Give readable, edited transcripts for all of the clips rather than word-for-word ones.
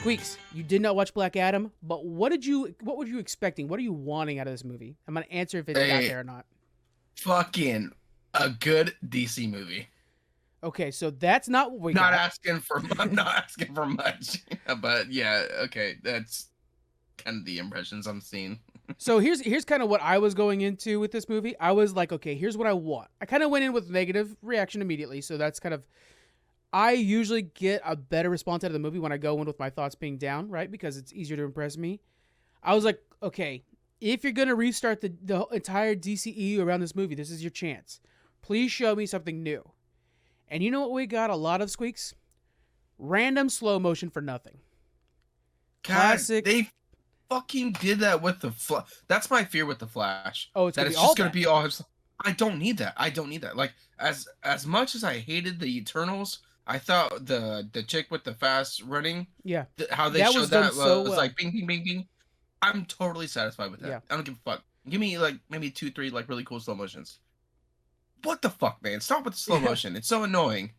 Squeaks, you did not watch Black Adam, but what were you expecting? What are you wanting out of this movie? I'm gonna answer if it got A there or not. fucking a good DC movie. Okay, so that's not what we Not got. asking for I'm not asking for much, but yeah, okay, that's kind of the impressions I'm seeing. So here's kind of what I was going into with this movie. I was like, okay, here's what I want. I kind of went in with negative reaction immediately, so that's kind of I usually get a better response out of the movie when I go in with my thoughts being down, right? Because it's easier to impress me. I was like, okay, if you're gonna restart the entire DCEU around this movie, this is your chance. Please show me something new. And you know what we got a lot of, Squeaks? Random slow motion for nothing. God, Classic. they fucking did that with the Flash. That's my fear with the Flash. Oh, it's That gonna be it's all just gonna that. be all. I don't need that. I don't need that. Like as much as I hated the Eternals, I thought the chick with the fast running, Yeah, how they that was showed done that so was well. like bing bing bing bing. I'm totally satisfied with Yeah. that. I don't give a fuck. Give me like maybe 2, 3 like really cool slow motions. What the fuck, man? Stop with the slow Yeah. motion. It's so annoying.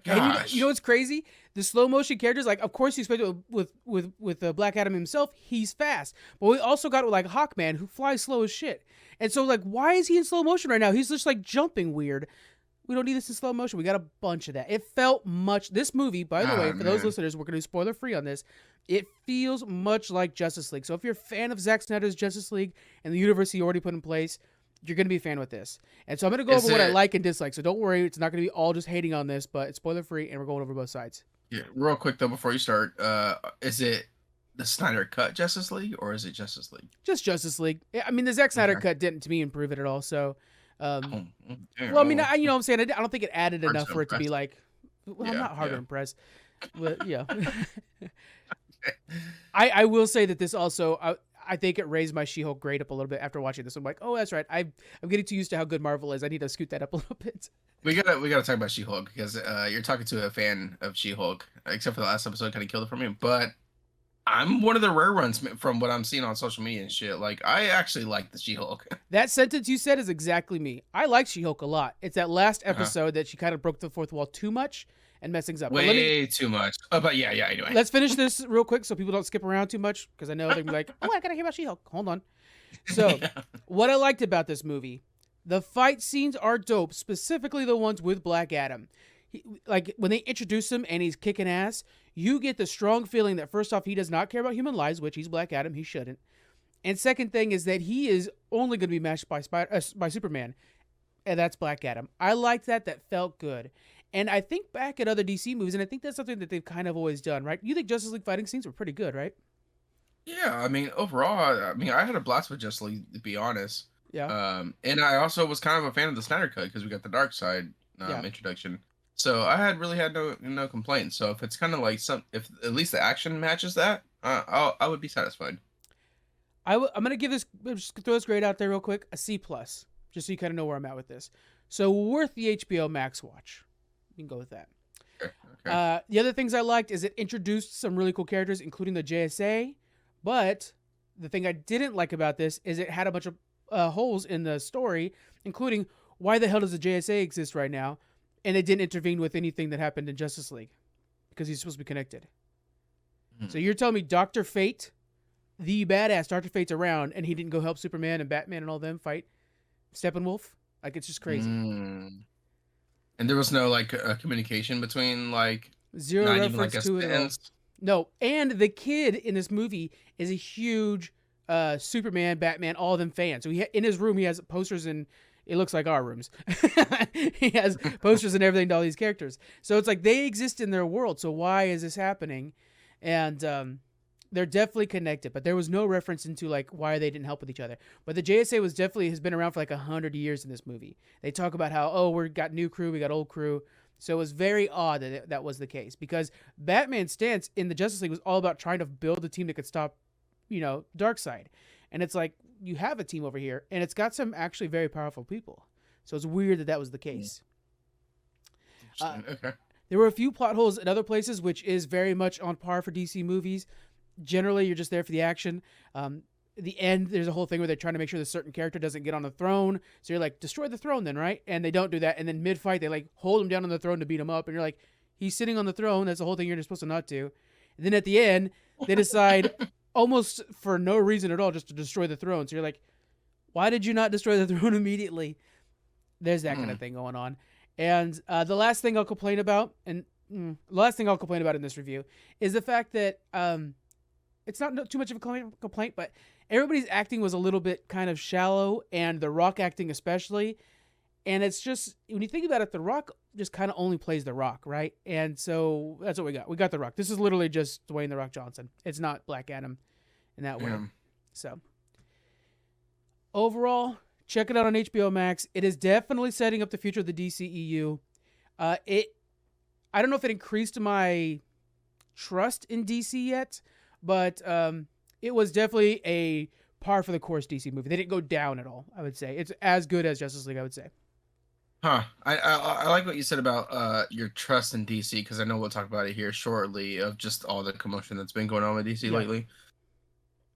And you know Gosh. what's crazy? The slow motion characters, like of course you expect it with Black Adam himself, he's fast. But we also got like Hawkman who flies slow as shit. And so like why is he in slow motion right now? He's just like jumping weird. We don't need this in slow motion. We got a bunch of that. It felt much this movie, by the way, Ah for those man. listeners, we're gonna do spoiler free on this. It feels much like Justice League. So if you're a fan of Zack Snyder's Justice League and the universe he already put in place, you're going to be a fan with this. And so I'm going to go Is over what I it like and dislike. So don't worry, it's not going to be all just hating on this, but it's spoiler free and we're going over both sides. Yeah, real quick though before you start, is it the Snyder Cut Justice League or is it Justice League? Just Justice League. I mean, the Zack Snyder Okay. cut didn't to me improve it at all. So, Oh, okay. well, I mean, Oh, you know what I'm saying? I don't think it added hard enough to for it to impress. be like, well, I'm Yeah, not hard to yeah. impress. But yeah. I will say that this also, I think it raised my She-Hulk grade up a little bit after watching this. I'm like, oh, that's right. I'm getting too used to how good Marvel is. I need to scoot that up a little bit. We gotta talk about She-Hulk because you're talking to a fan of She-Hulk, except for the last episode kind of killed it for me. But I'm one of the rare ones from what I'm seeing on social media and shit. Like I actually like the She-Hulk. That sentence you said is exactly me. I like She-Hulk a lot. It's that last Uh-huh. episode that she kind of broke the fourth wall too much and messed things up. But Way too much. Oh, but yeah, yeah. Anyway. let's finish this real quick so people don't skip around too much because I know they're gonna be like, oh, I gotta hear about She-Hulk. Hold on. So, Yeah. what I liked about this movie, the fight scenes are dope, specifically the ones with Black Adam. Like when they introduce him and he's kicking ass, you get the strong feeling that first off, he does not care about human lives, which he's Black Adam, he shouldn't. And second thing is that he is only going to be matched by Superman, and that's Black Adam. I liked that. That felt good. And I think back at other DC movies, and I think that's something that they've kind of always done, right? You think Justice League fighting scenes were pretty good, right? Yeah, I mean, overall, I mean, I had a blast with Justice League, to be honest. Yeah, And I also was kind of a fan of the Snyder Cut because we got the Dark Side yeah. introduction. So I had no complaints. So if it's kind of like if at least the action matches that, I would be satisfied. I'm gonna give this just throw this grade out there real quick, a C plus, just so you kind of know where I'm at with this. So worth the HBO Max watch. You can go with that. Okay. Okay. The other things I liked is it introduced some really cool characters, including the JSA. But the thing I didn't like about this is it had a bunch of holes in the story, including why the hell does the JSA exist right now, and it didn't intervene with anything that happened in Justice League because he's supposed to be connected. So you're telling me Doctor Fate, the badass Doctor Fate's around, and he didn't go help Superman and Batman and all them fight Steppenwolf? Like it's just crazy. And there was no like communication between like Zero not even like reference a to it at all. sentence. No, and the kid in this movie is a huge Superman, Batman, all of them fans. So in his room he has posters and it looks like our rooms. He has posters and everything to all these characters. So it's like they exist in their world. So why is this happening? And they're definitely connected, but there was no reference into like why they didn't help with each other. But the JSA has been around for like 100 years in this movie. They talk about how we got new crew, we got old crew. So it was very odd that that was the case because Batman's stance in the Justice League was all about trying to build a team that could stop, Darkseid. And it's like you have a team over here, and it's got some actually very powerful people. So it's weird that that was the case. Okay. There were a few plot holes in other places, which is very much on par for DC movies. Generally, you're just there for the action. The end, there's a whole thing where they're trying to make sure the certain character doesn't get on the throne. So you're like, destroy the throne then, right? And they don't do that. And then mid-fight, they like hold him down on the throne to beat him up. And you're like, he's sitting on the throne. That's the whole thing you're supposed to not do. And then at the end, they decide almost for no reason at all just to destroy the throne. So you're like, why did you not destroy the throne immediately? There's that kind of thing going on. And the last thing I'll complain about, and the last thing I'll complain about in this review, is the fact that it's not too much of a complaint, but everybody's acting was a little bit kind of shallow, and The Rock acting especially. And it's just, when you think about it, The Rock just kind of only plays The Rock, right? And so that's what we got. We got The Rock. This is literally just Dwayne The Rock Johnson. It's not Black Adam in that way. So overall, check it out on HBO Max. It is definitely setting up the future of the DCEU. I don't know if it increased my trust in DC yet, but it was definitely a par for the course DC movie. They didn't go down at all, I would say. It's as good as Justice League, I would say. Huh. I like what you said about your trust in DC, because I know we'll talk about it here shortly, of just all the commotion that's been going on with DC lately.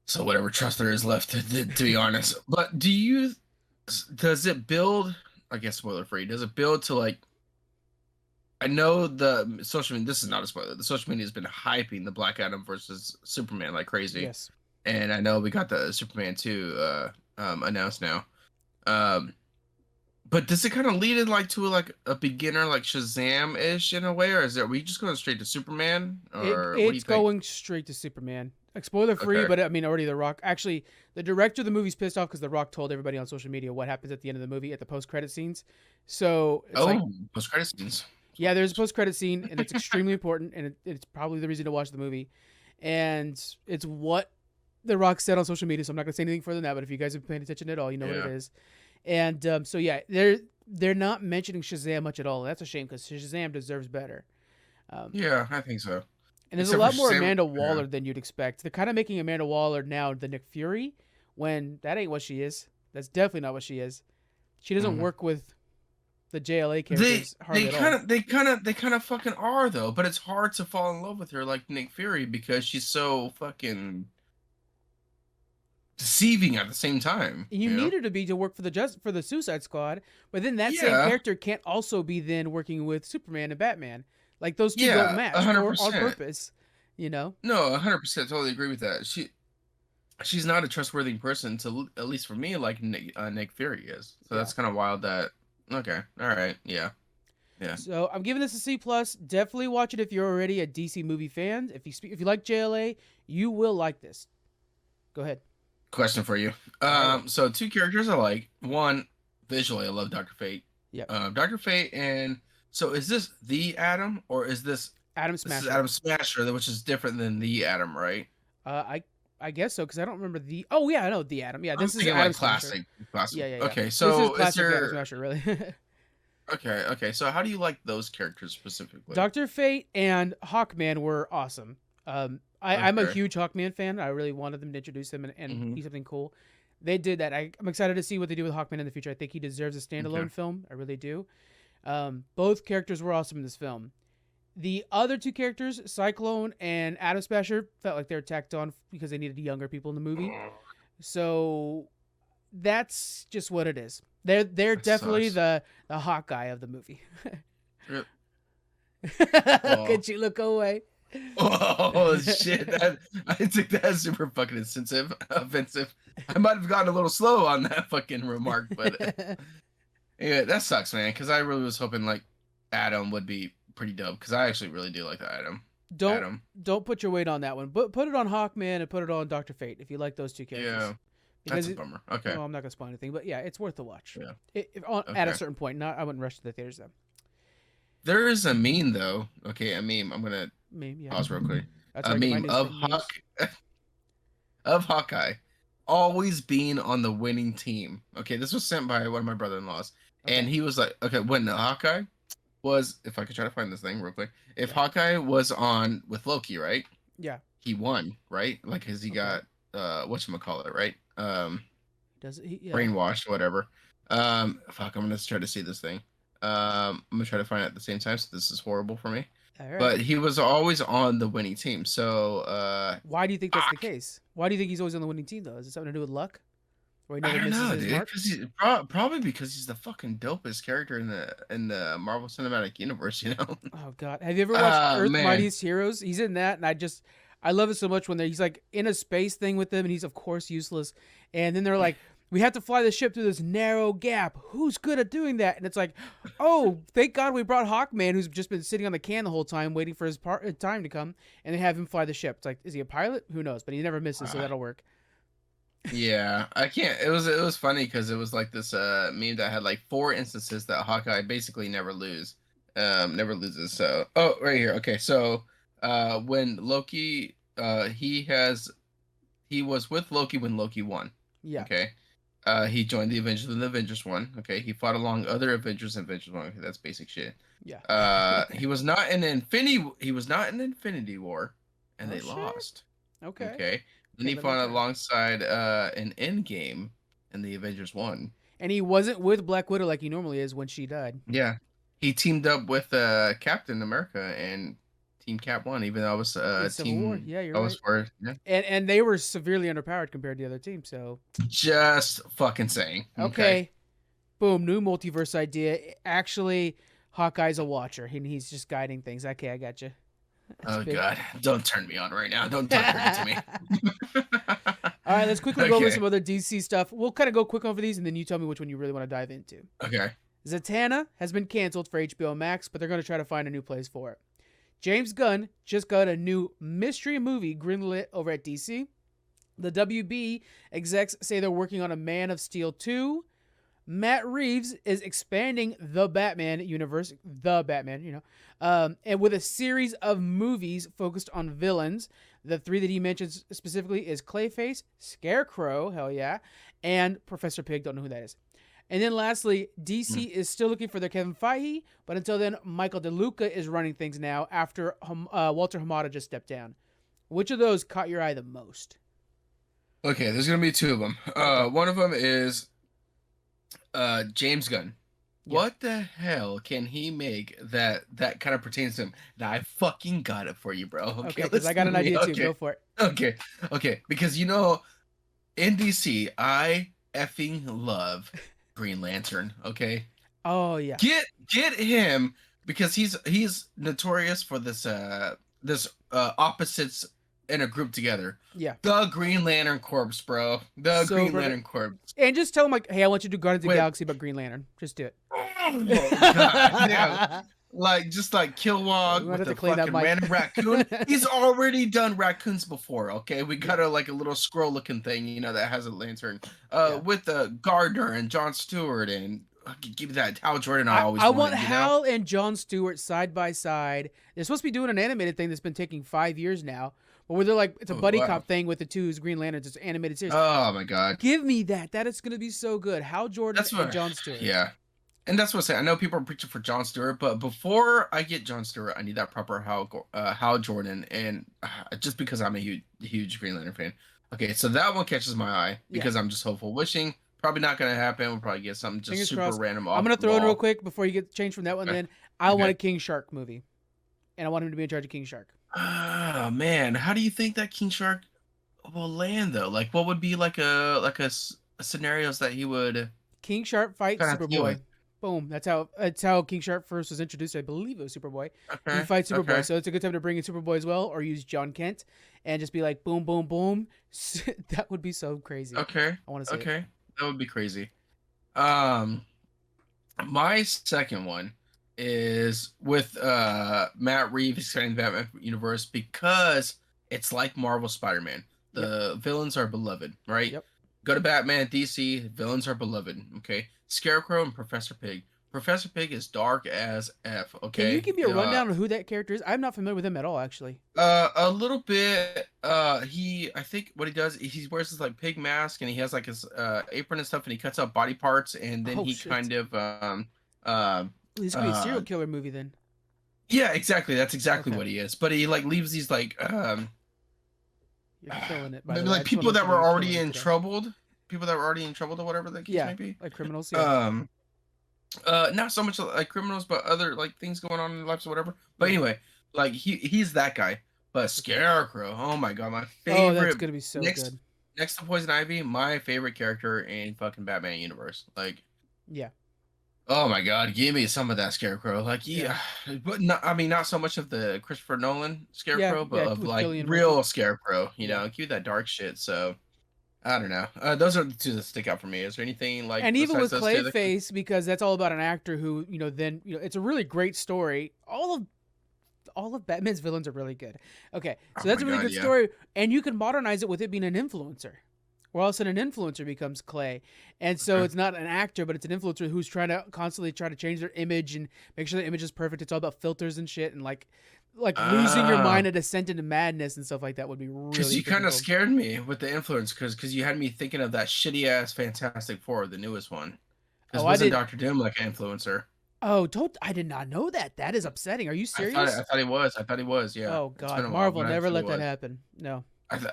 So whatever trust there is left, to be honest. But does it build, I guess spoiler free, does it build to like, I know the social media, this is not a spoiler, the social media has been hyping the Black Adam versus Superman like crazy. Yes. And I know we got the Superman 2 announced now. But does it kind of lead in like to like a beginner like Shazam-ish in a way, or are we just going straight to Superman? Or it's going straight to Superman. Like, spoiler free, but I mean, already The Rock. Actually, the director of the movie's pissed off because The Rock told everybody on social media what happens at the end of the movie at the post-credit scenes. So it's post-credit scenes. Yeah, there's a post-credit scene, and it's extremely important, and it's probably the reason to watch the movie. And it's what The Rock said on social media, so I'm not going to say anything further than that, but if you guys have been paying attention at all, you know what it is. And so, yeah, they're not mentioning Shazam much at all, and that's a shame because Shazam deserves better. Yeah, I think so. And there's a lot more Amanda Waller than you'd expect. They're kind of making Amanda Waller now the Nick Fury, when that ain't what she is. That's definitely not what she is. She doesn't work with the JLA characters hardly at all. They kind of fucking are though, but it's hard to fall in love with her like Nick Fury because she's so fucking deceiving at the same time. You need her to be to work for the Suicide Squad, but then that same character can't also be then working with Superman and Batman. Like, those two don't match 100%. on purpose, you know? No, 100%, totally agree with that. She's not a trustworthy person to, at least for me, like Nick Fury is. So that's kind of wild that. Okay, all right, yeah. So I'm giving this a C+. Definitely watch it if you're already a DC movie fan. If you like JLA, you will like this. Go ahead. Question for you. So 2 characters I like. One, visually, I love Dr. Fate. Yeah. Dr. Fate, and so is this the Atom, or is this Adam Smasher? This is Adam Smasher, which is different than the Atom, right? I guess so, because I don't remember the. Oh yeah, I know the Atom. Yeah, this is Adam like Smasher. Classic. Yeah. Okay, so this is classic Adam Smasher, really. Okay. So how do you like those characters specifically? Dr. Fate and Hawkman were awesome. I'm a huge Hawkman fan. I really wanted them to introduce him and be something cool. They did that. I'm excited to see what they do with Hawkman in the future. I think he deserves a standalone film. I really do. Both characters were awesome in this film. The other 2 characters, Cyclone and Adam Smasher, felt like they were tacked on because they needed younger people in the movie. So that's just what it is. They're definitely the Hawkeye of the movie. Could you look away? Oh shit! I took that super fucking offensive. I might have gotten a little slow on that fucking remark, but yeah, that sucks, man. Because I really was hoping like Adam would be pretty dope. Because I actually really do like the Adam. Don't put your weight on that one, but put it on Hawkman and put it on Dr. Fate if you like those 2 characters. Yeah, because that's a bummer. Okay, well, I'm not gonna spoil anything, but yeah, it's worth the watch. Yeah, at a certain point. I wouldn't rush to the theaters though. There is a meme though. Okay, a meme. I'm gonna pause real quick. A meme of Hawkeye always being on the winning team. Okay, this was sent by one of my brother-in-laws, and he was like, "Okay, when the Hawkeye was, if I could try to find this thing real quick, if Hawkeye was on with Loki, right? Yeah, he won, right? Like, cause he got whatchamacallit, right? Does it? Yeah. Brainwashed, whatever. Fuck, I'm gonna try to see this thing. I'm gonna try to find it at the same time. So this is horrible for me. Right. But he was always on the winning team. So why do you think that's the case? Why do you think he's always on the winning team though? Is it something to do with luck? Or he never misses his mark? Probably because he's the fucking dopest character in the Marvel Cinematic Universe, you know? Oh god. Have you ever watched Earth Mightiest Heroes? He's in that, and I love it so much when he's like in a space thing with them, and he's of course useless. And then they're like, "We have to fly the ship through this narrow gap. Who's good at doing that?" And it's like, "Oh, thank God we brought Hawkman, who's just been sitting on the can the whole time, waiting for his time to come, and they have him fly the ship." It's like, is he a pilot? Who knows? But he never misses, so that'll work. Yeah, I can't. It was funny because it was like this meme that had like 4 instances that Hawkeye basically never loses. So right here. Okay, so when Loki he was with Loki when Loki won. Yeah. Okay. He joined the Avengers and the Avengers won. Okay, he fought along other Avengers and Avengers won. Okay, that's basic shit. Yeah. He was not in Infinity War, and they shit. lost. Okay. Okay. Then he fought alongside an Endgame, and the Avengers won. And he wasn't with Black Widow like he normally is when she died. Yeah, he teamed up with Captain America, and Team Cap won. Even though I was Civil War. Yeah, you're I right. was for yeah. And they were severely underpowered compared to the other team. So Just fucking saying. Okay. Boom, new multiverse idea. Actually, Hawkeye's a watcher, and he's just guiding things. Okay, I got you. Oh God! Don't turn me on right now. Don't turn it to me. All right, let's quickly go over some other DC stuff. We'll kind of go quick over these, and then you tell me which one you really want to dive into. Okay. Zatanna has been canceled for HBO Max, but they're going to try to find a new place for it. James Gunn just got a new mystery movie greenlit over at DC. The WB execs say they're working on a Man of Steel 2. Matt Reeves is expanding the Batman universe, and with a series of movies focused on villains. The 3 that he mentions specifically is Clayface, Scarecrow, hell yeah, and Professor Pig, don't know who that is. And then lastly, DC is still looking for their Kevin Feige, but until then, Michael DeLuca is running things now after Walter Hamada just stepped down. Which of those caught your eye the most? Okay, there's going to be 2 of them. One of them is James Gunn. Yeah. What the hell can he make that kind of pertains to him? Now I fucking got it for you, bro. Okay, because I got an idea too. Go for it. Okay. Because in DC, I effing love Green Lantern. Okay. Oh yeah. Get him because he's notorious for this opposites in a group together. Yeah. The Green Lantern Corps, bro. Green Lantern Corps. And just tell him like, hey, I want you to do Guardians of the Galaxy, but Green Lantern. Just do it. Oh God, yeah. Just like Kilowog with the fucking random raccoon. He's already done raccoons before. Okay, we got a little scroll looking thing, that has a lantern. With Gardner and Jon Stewart and give me that Hal Jordan. I want Hal and Jon Stewart side by side. They're supposed to be doing an animated thing that's been taking 5 years now. But where they're like, it's a buddy cop thing with the 2 Green Lanterns. It's an animated series. Oh my God. Give me that. That is going to be so good. Hal Jordan and Jon Stewart. Yeah. And that's what I'm saying. I know people are preaching for Jon Stewart, but before I get Jon Stewart, I need that proper Hal Jordan. And just because I'm a huge Green Lantern fan. Okay, so that one catches my eye because I'm just hopeful. Wishing, probably not going to happen. We'll probably get something just Fingers super crossed. Random. I'm going to throw in real quick before you get changed from that one. Then I want a King Shark movie. And I want him to be in charge of King Shark. Oh man, how do you think that King Shark will land though? Like, what would be like a scenarios that he would? King Shark fights Superboy. Boom. That's how King Shark first was introduced. I believe it was Superboy. Okay. He fights Superboy, so it's a good time to bring in Superboy as well, or use John Kent and just be like boom, boom, boom. That would be so crazy. Okay. I want to see. Okay, that would be crazy. My second one is with Matt Reeves expanding the Batman universe because it's like Marvel Spider-Man. The villains are beloved, right? Yep. Go to Batman, DC, villains are beloved. Okay. Scarecrow and Professor Pig. Professor Pig is dark as F. Okay. Can you give me a rundown on who that character is? I'm not familiar with him at all, actually. A little bit. I think what he does, he wears this like pig mask and he has like his apron and stuff, and he cuts out body parts, and then kind of This could be a serial killer movie then. Yeah, exactly. That's exactly what he is. But he like leaves these like You're killing it. By the way. Like people that were already in trouble. People that were already in trouble or whatever the case may be. Like criminals. Yeah. Not so much like criminals, but other like things going on in their lives or whatever. But anyway, like he's that guy. But Scarecrow, oh my God, my favorite. Oh, that's gonna be so good. Next to Poison Ivy, my favorite character in fucking Batman universe. Like, yeah. Oh my God, give me some of that Scarecrow. Like, Yeah. yeah, but not, I mean, not so much of the Christopher Nolan Yeah. Scarecrow, but Yeah. of With like Killian Murphy. real Scarecrow. Yeah. Give me that dark shit. So I don't know. Those are the two that stick out for me. Is there anything like And even besides with those two that? Clayface, because that's all about an actor who, then, it's a really great story. All of Batman's villains are really good. Okay, Oh so that's my a really God, good yeah. story, and you can modernize it with it being an influencer. Or all of a sudden, an influencer becomes Clay, and so Okay. it's not an actor, but it's an influencer who's trying to constantly try to change their image and make sure the image is perfect. It's all about filters and shit, and like losing your Oh, mind, a descent into madness and stuff like that would be because really you kind freaking of cool. scared me with the influence, because you had me thinking of that shitty ass Fantastic Four, the newest one. Because Oh, I wasn't did. Doctor Doom like an influencer? Oh, don't I did not know that. That is upsetting. Are you I serious? thought he was. I thought he was. Yeah, Oh it's been God, a while, Marvel but I never thought he let that was. happen. No.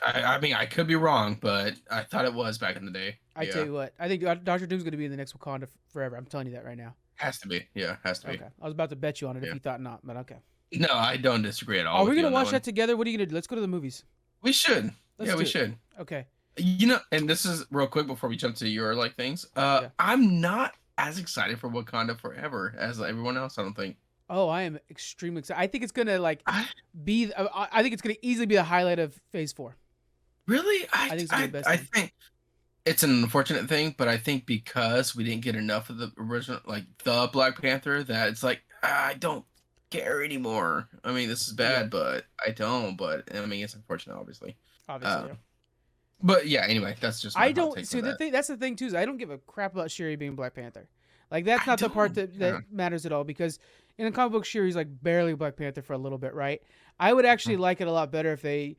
I mean, I could be wrong, but I thought it was back in the day. I tell Yeah, you what, I think Doctor Doom's going to be in the next Wakanda forever. I'm telling you that right now. has to be. Yeah, has to be. Okay, I was about to bet you on it if Yeah. you thought not, but okay. No, I don't disagree at all Are we with you gonna on that watch that one. together? What are you gonna do? Let's go to the movies. We should. Let's Yeah, we do it. should. Okay. And this is real quick before we jump to your like things. Yeah. I'm not as excited for Wakanda Forever as everyone else. I don't think. Oh, I am extremely excited. I think it's gonna like I be. I think it's gonna easily be the highlight of Phase 4. really, I think it's gonna be the best I thing. think it's an unfortunate thing, but I think because we didn't get enough of the original, like the Black Panther, that it's like I don't care anymore. I mean, this is Yeah. bad, but I don't. But I mean, it's unfortunate, obviously. Obviously, yeah. Um, but yeah, anyway, that's just my I hot don't take for see the that. thing. That's the thing too. Is I don't give a crap about Shuri being Black Panther. Like that's I not the part don't. that Yeah. matters at all because in the comic book Shuri's like barely Black Panther for a little bit, right? I would actually like it a lot better if they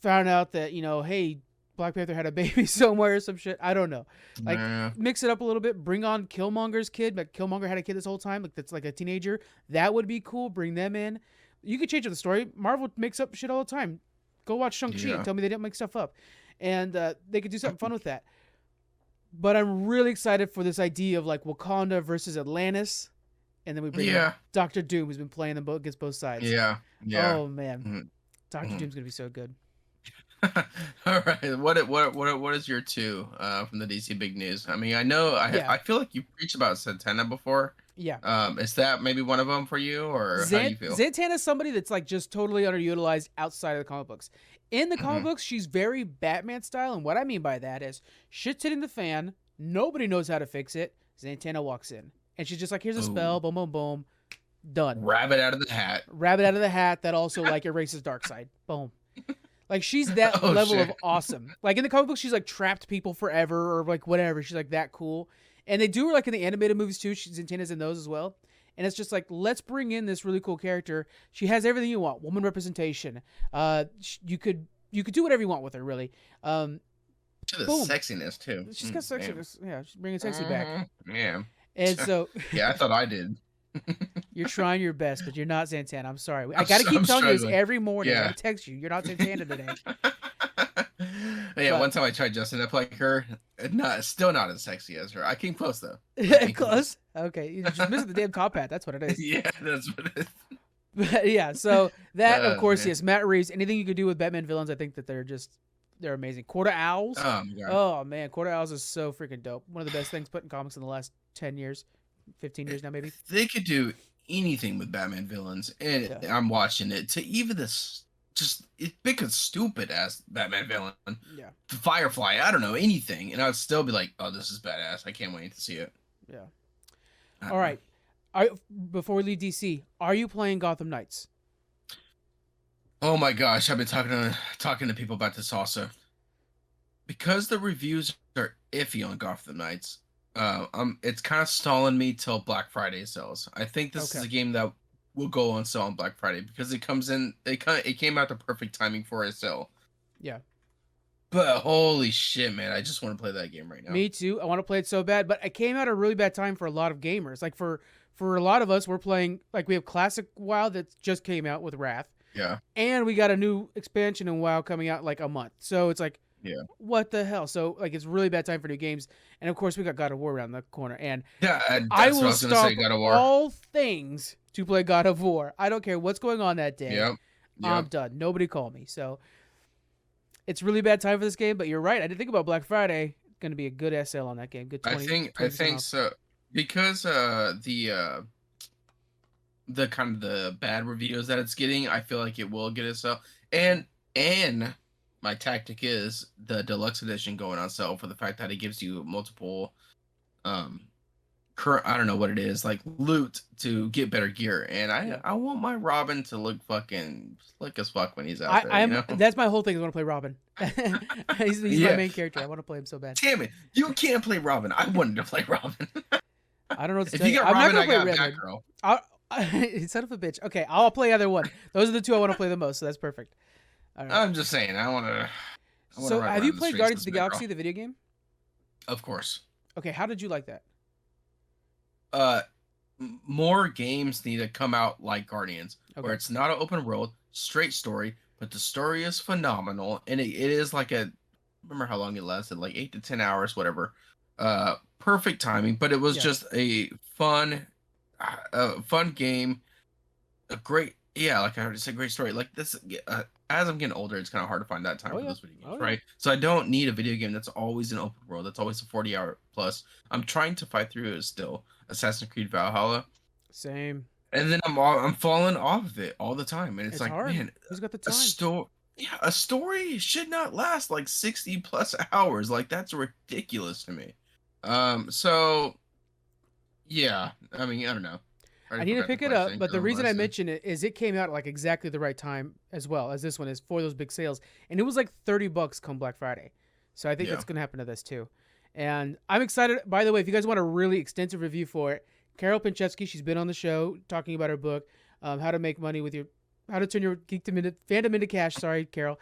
found out that hey, Black Panther had a baby somewhere or some shit. I don't know. Like Yeah. mix it up a little bit. Bring on Killmonger's kid. Like Killmonger had a kid this whole time. Like that's like a teenager. That would be cool. Bring them in. You could change up the story. Marvel makes up shit all the time. Go watch Shang-Chi and Yeah. tell me they didn't make stuff up. And they could do something fun with that. But I'm really excited for this idea of like Wakanda versus Atlantis. And then we bring in Yeah. Doctor Doom, who's been playing them both against both sides. Yeah. Yeah. Oh man, Mhm, Doctor mhm. Doom's gonna be so good. All right. What is your two from the DC big news? I mean, I know Yeah, I feel like you preached about Santana before. yeah. Is that maybe one of them for you, or how do you feel? Zatanna's somebody that's like just totally underutilized outside of the comic books. In the comic Hmm. books, she's very Batman style, and what I mean by that is shit's hitting the fan. Nobody knows how to fix it. Zatanna walks in, and she's just like, "Here's a spell, Ooh, boom, boom, boom, done." rabbit out of the hat. Rabbit out of the hat that also like erases Darkseid. Boom. Like she's that Oh level of shit. awesome. Like in the comic books, she's like trapped people forever or like whatever. She's like that cool. And they do her like in the animated movies too. She's Zatanna's in those as well. And it's just like let's bring in this really cool character. She has everything you want. Woman representation. You could do whatever you want with her really. To the Boom. sexiness too. She's got sexy. Damn. Yeah, she's bringing sexy back. Yeah. And so Yeah, I thought I did. you're trying your best, but you're not Santana. I'm sorry. I I'm, got to keep I'm telling you this struggling. every morning. I Yeah. got to text you. You're not Santana today. Yeah, But one time I tried dressing up like her. Still not as sexy as her. I came close though. I came close. Okay, you're just missing the damn top hat. That's what it is. Yeah, that's what it is. But yeah, so that of course, Man. yes, Matt Reeves. Anything you could do with Batman villains, I think that they're amazing. Quarter Owls. Oh my god. Oh man, Quarter Owls is so freaking dope. One of the best things put in comics in the last 10 years, 15 years now maybe. They could do anything with Batman villains, and Yeah, I'm watching it. To even this, just pick a stupid ass Batman villain, yeah, Firefly. I don't know anything, and I'd still be like, "Oh, this is badass. I can't wait to see it." yeah. I All don't know. right. Before we leave DC, are you playing Gotham Knights? Oh my gosh, I've been talking to people about this also because the reviews are iffy on Gotham Knights. It's kind of stalling me till Black Friday sells. I think this Okay. is a game that will go on sale on Black Friday because it comes in. It came out the perfect timing for a sale. Yeah. But holy shit, man! I just want to play that game right now. Me too. I want to play it so bad, but it came at a really bad time for a lot of gamers. Like for a lot of us, we're playing like we have Classic WoW that just came out with Wrath, Yeah, and we got a new expansion in WoW coming out like a month. So it's like, yeah, what the hell? So like it's really bad time for new games, and of course we got God of War around the corner, and yeah. I That's what I will was gonna say. stop God of War. all things to play God of War. I don't care what's going on that day. Yep, I'm yep. done. Nobody call me. So it's really bad time for this game, but you're right. I didn't think about Black Friday. Going to be a good SL on that game. Good 20, I 20% think off. so. because the kind of the bad reviews that it's getting, I feel like it will get a sale. And my tactic is the deluxe edition going on sale for the fact that it gives you multiple um current, I don't know what it is, like loot to get better gear. And Yeah. I want my Robin to look fucking slick as fuck when he's out there, you I'm know? that's my whole thing. I want to play Robin. He's my Yeah. main character. I want to play him so bad. Damn it. You can't play Robin. I wanted to play Robin. I don't know what to If tell you you. got I'm not Robin, gonna I play got Redwood. Batgirl. Son of a bitch. Okay, I'll play either one. Those are the two I want to play the most. So that's perfect. All right. I'm just saying, I wanna So ride have around you the played streets Guardians of as the Batgirl. Galaxy, the video game? Of course. Okay, how did you like that? uh More games need to come out like Guardians, where Okay. it's not an open world, straight story, but the story is phenomenal, and it is like a, remember how long it lasted, like 8 to 10 hours, whatever. Perfect timing, but it was Yeah. just a fun game, a great, yeah, like I already said, great story. Like this, as I'm getting older, it's kind of hard to find that time Oh for yeah. those video Oh games, yeah. right? So I don't need a video game that's always an open world, that's always a 40-hour plus. I'm trying to fight through it still, Assassin's Creed Valhalla, Same. and then I'm falling off of it all the time, and it's It's like, hard. man, Who's got the a time? story, yeah, a story should not last like 60 plus hours. Like that's ridiculous to me. So yeah, I mean, I don't know. I I already need to forgot the pick it up, question but because the I'm reason I rusty. mention it is it came out at like exactly the right time as well as this one is for those big sales, and it was like $30 come Black Friday. So I think Yeah. that's gonna happen to this too, and I'm excited. By the way, if you guys want a really extensive review for it, Carol Pinchevsky, she's been on the show talking about her book, how to make money with your, how to turn your fandom into cash. Sorry, Carol.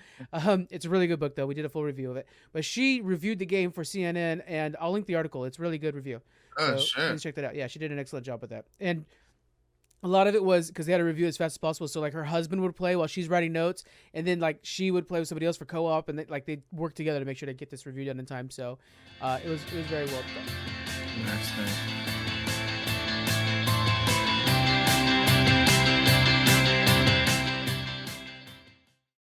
It's a really good book though. We did a full review of it, but she reviewed the game for CNN, and I'll link the article. It's a really good review. Oh So shit. please check that out. Yeah, she did an excellent job with that, and a lot of it was because they had to review as fast as possible. So like her husband would play while she's writing notes, and then like she would play with somebody else for co-op, and they work together to make sure to get this review done in time. So it was very well done. Nice, nice.